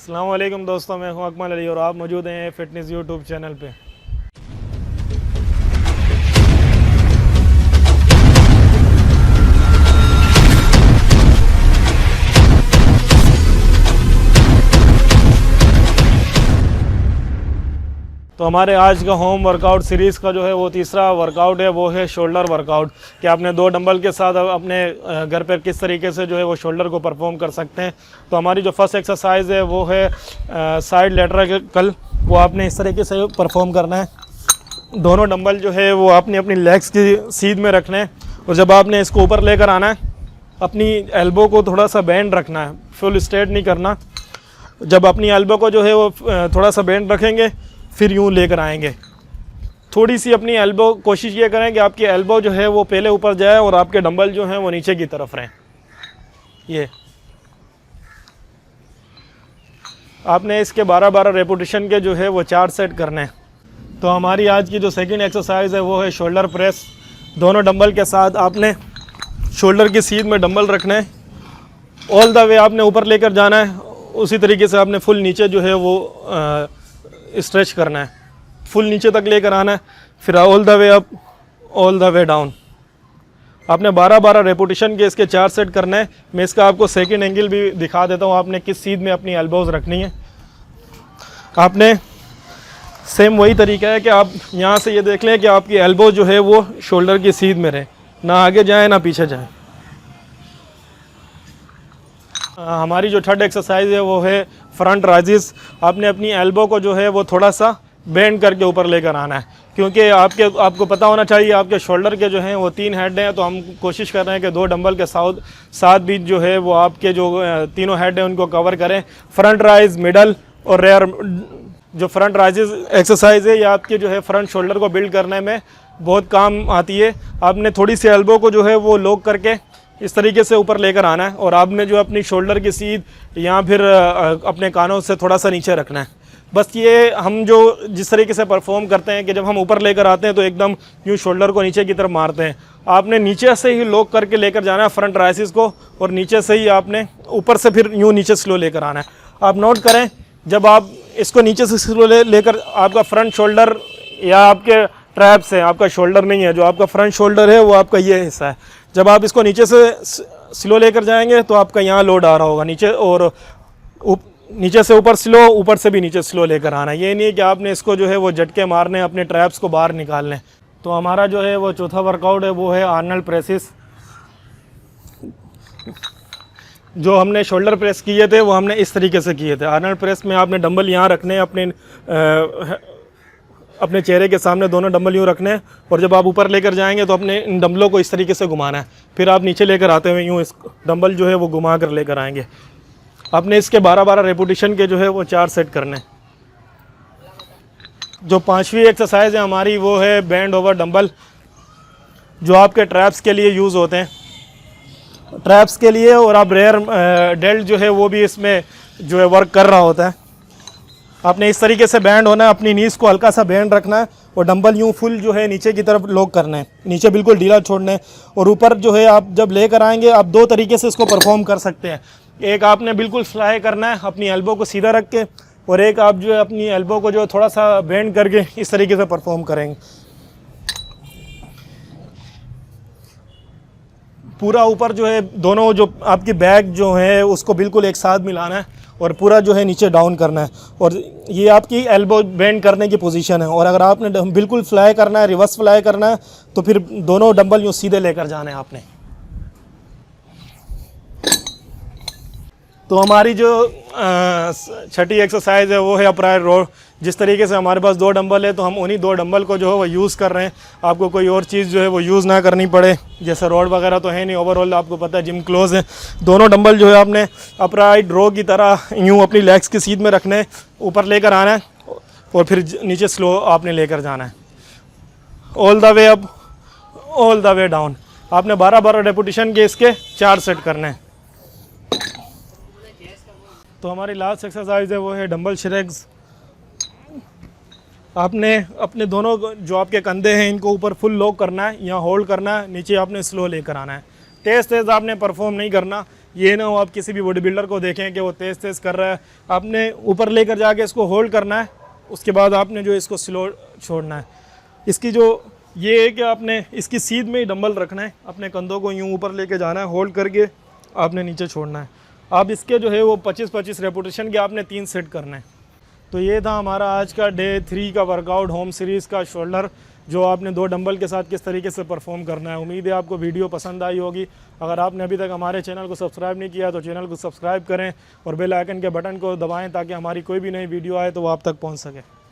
अस्सलाम वालेकुम दोस्तों, मैं हूं अकमल अली और आप मौजूद हैं फिटनेस यूट्यूब चैनल पे। तो हमारे आज का होम वर्कआउट सीरीज़ का जो है वो तीसरा वर्कआउट है, वो है शोल्डर वर्कआउट। कि आपने 2 डंबल के साथ अपने घर पर किस तरीके से जो है वो शोल्डर को परफॉर्म कर सकते हैं। तो हमारी जो फर्स्ट एक्सरसाइज है वो है साइड लेटरल। वो आपने इस तरीके से परफॉर्म करना है। दोनों डंबल जो है वो आपने अपनी लेग्स की सीध में रखना है और जब आपने इसको ऊपर लेकर आना है, अपनी एल्बो को थोड़ा सा बेंड रखना है, फुल स्ट्रेट नहीं करना। जब अपनी एल्बो को जो है वो थोड़ा सा बेंड रखेंगे, फिर यूँ लेकर आएंगे। थोड़ी सी अपनी एल्बो, कोशिश ये करें कि आपकी एल्बो जो है वो पहले ऊपर जाए और आपके डंबल जो हैं वो नीचे की तरफ रहें। ये आपने इसके 12-12 रेपिटेशन के जो है वो 4 सेट करने हैं। तो हमारी आज की जो सेकंड एक्सरसाइज है वो है शोल्डर प्रेस। दोनों डंबल के साथ आपने शोल्डर की सीध में डंबल रखना है, ऑल द वे आपने ऊपर लेकर जाना है। उसी तरीके से आपने फुल नीचे जो है वो स्ट्रेच करना है, फुल नीचे तक लेकर आना है, फिर all the way up, all the way down. आपने 12-12 रेपिटेशन के इसके 4 सेट करना है। मैं इसका आपको सेकंड एंगल भी दिखा देता हूँ, आपने किस सीध में अपनी एल्बोज रखनी है। आपने सेम वही तरीका है कि आप यहाँ से ये देख लें कि आपकी एल्बो जो है वो शोल्डर की सीध में रहे, ना आगे जाए ना पीछे जाए। हमारी जो थर्ड एक्सरसाइज है वो है फ्रंट राइजेस। आपने अपनी एल्बो को जो है वो थोड़ा सा बेंड करके ऊपर लेकर आना है, क्योंकि आपको पता होना चाहिए आपके शोल्डर के जो हैं वो 3 हेड हैं। तो हम कोशिश कर रहे हैं कि 2 डंबल के साथ भी जो है वो आपके जो तीनों हेड हैं उनको कवर करें। फ्रंट राइज, मिडल और रेयर। जो फ्रंट राइजेस एक्सरसाइज है ये आपके जो है फ्रंट शोल्डर को बिल्ड करने में बहुत काम आती है। आपने थोड़ी सी एल्बो को जो है वो लॉक करके इस तरीके से ऊपर लेकर आना है और आपने जो अपनी शोल्डर की सीध या फिर अपने कानों से थोड़ा सा नीचे रखना है। बस ये हम जो जिस तरीके से परफॉर्म करते हैं कि जब हम ऊपर लेकर आते हैं तो एकदम यूँ शोल्डर को नीचे की तरफ मारते हैं। आपने नीचे से ही लॉक करके लेकर जाना है फ्रंट राइसेस को, और नीचे से ही आपने ऊपर से फिर यूँ नीचे स्लो लेकर आना है। आप नोट करें, जब आप इसको नीचे से स्लो लेकर आपका फ्रंट शोल्डर या आपके ट्रैप्स है, आपका शोल्डर नहीं है, जो आपका फ्रंट शोल्डर है वो आपका ये हिस्सा है। जब आप इसको नीचे से स्लो लेकर जाएंगे तो आपका यहाँ लोड आ रहा होगा नीचे, और नीचे से ऊपर स्लो, ऊपर से भी नीचे स्लो लेकर आना। ये नहीं है कि आपने इसको जो है वो झटके मारने, अपने ट्रैप्स को बाहर निकालने। तो हमारा जो है वो चौथा वर्कआउट है वो है आर्नल्ड प्रेसेस। जो हमने शोल्डर प्रेस किए थे वो हमने इस तरीके से किए थे। आर्नल्ड प्रेस में आपने डंबल यहाँ रखने, अपने चेहरे के सामने दोनों डंबल यूँ रखने हैं, और जब आप ऊपर लेकर जाएंगे तो अपने इन डंबलों को इस तरीके से घुमाना है। फिर आप नीचे लेकर आते हुए यूँ इस डंबल जो है वो घुमा कर लेकर आएंगे। आपने इसके 12-12 रेपिटेशन के जो है वो 4 सेट करने। जो 5वीं एक्सरसाइज है हमारी वो है बैंड ओवर डंबल, जो आपके ट्रैप्स के लिए यूज़ होते हैं। ट्रैप्स के लिए, और आप रेयर डेल्ट जो है वो भी इसमें जो है वर्क कर रहा होता है। आपने इस तरीके से बैंड होना है, अपनी नीज को हल्का सा बैंड रखना है और डंबल यूँ फुल जो है नीचे की तरफ लॉक करना है, नीचे बिल्कुल ढीला छोड़ना है। और ऊपर जो है आप जब लेकर आएंगे, आप 2 तरीके से इसको परफॉर्म कर सकते हैं। एक आपने बिल्कुल फ्लाई करना है अपनी एल्बो को सीधा रख के, और एक आप जो है अपनी एल्बो को जो है थोड़ा सा बेंड करके इस तरीके से परफॉर्म करेंगे। पूरा ऊपर जो है दोनों जो आपकी बैक जो है उसको बिल्कुल एक साथ मिलाना है और पूरा जो है नीचे डाउन करना है, और ये आपकी एल्बो बेंड करने की पोजीशन है। और अगर आपने बिल्कुल फ्लाई करना है, रिवर्स फ्लाई करना है, तो फिर दोनों डंबल यूँ सीधे लेकर जाना है आपने। तो हमारी जो छठी एक्सरसाइज है वो है अपराइट रोड। जिस तरीके से हमारे पास 2 डंबल है तो हम उन्हीं 2 डंबल को जो है वो यूज़ कर रहे हैं। आपको कोई और चीज़ जो है वो यूज़ ना करनी पड़े, जैसे रोड वगैरह तो है नहीं। ओवरऑल आपको पता है जिम क्लोज है। दोनों डंबल जो है आपने अपराइट रो की तरह यूँ अपनी लेग्स की सीध में रखने, ऊपर लेकर आना है और फिर नीचे स्लो आपने लेकर जाना है। All the way up, all the way down. आपने 12-12 रेपिटेशन के इसके 4 सेट करने हैं। तो हमारी लास्ट एक्सरसाइज है वो है डंबल श्रेग्स। आपने अपने दोनों जो आपके कंधे हैं इनको ऊपर फुल लॉक करना है, यहाँ होल्ड करना है, नीचे आपने स्लो लेकर आना है। तेज़ आपने परफॉर्म नहीं करना, ये ना हो आप किसी भी बॉडी बिल्डर को देखें कि वो तेज़ तेज़ कर रहा है, आपने ऊपर लेकर जाके इसको होल्ड करना है, उसके बाद आपने जो इसको स्लो छोड़ना है। इसकी जो ये है कि आपने इसकी सीध में ही डंबल रखना है, अपने कंधों को यूँ ऊपर लेके जाना है, होल्ड करके आपने नीचे छोड़ना है। आप इसके जो है वो 25-25 रेपुटेशन के आपने 3 सेट करना है। तो ये था हमारा आज का डे 3 का वर्कआउट होम सीरीज़ का शोल्डर, जो आपने 2 डंबल के साथ किस तरीके से परफॉर्म करना है। उम्मीद है आपको वीडियो पसंद आई होगी। अगर आपने अभी तक हमारे चैनल को सब्सक्राइब नहीं किया तो चैनल को सब्सक्राइब करें और बेल आइकन के बटन को दबाएं ताकि हमारी कोई भी नई वीडियो आए तो वो आप तक पहुंच सके।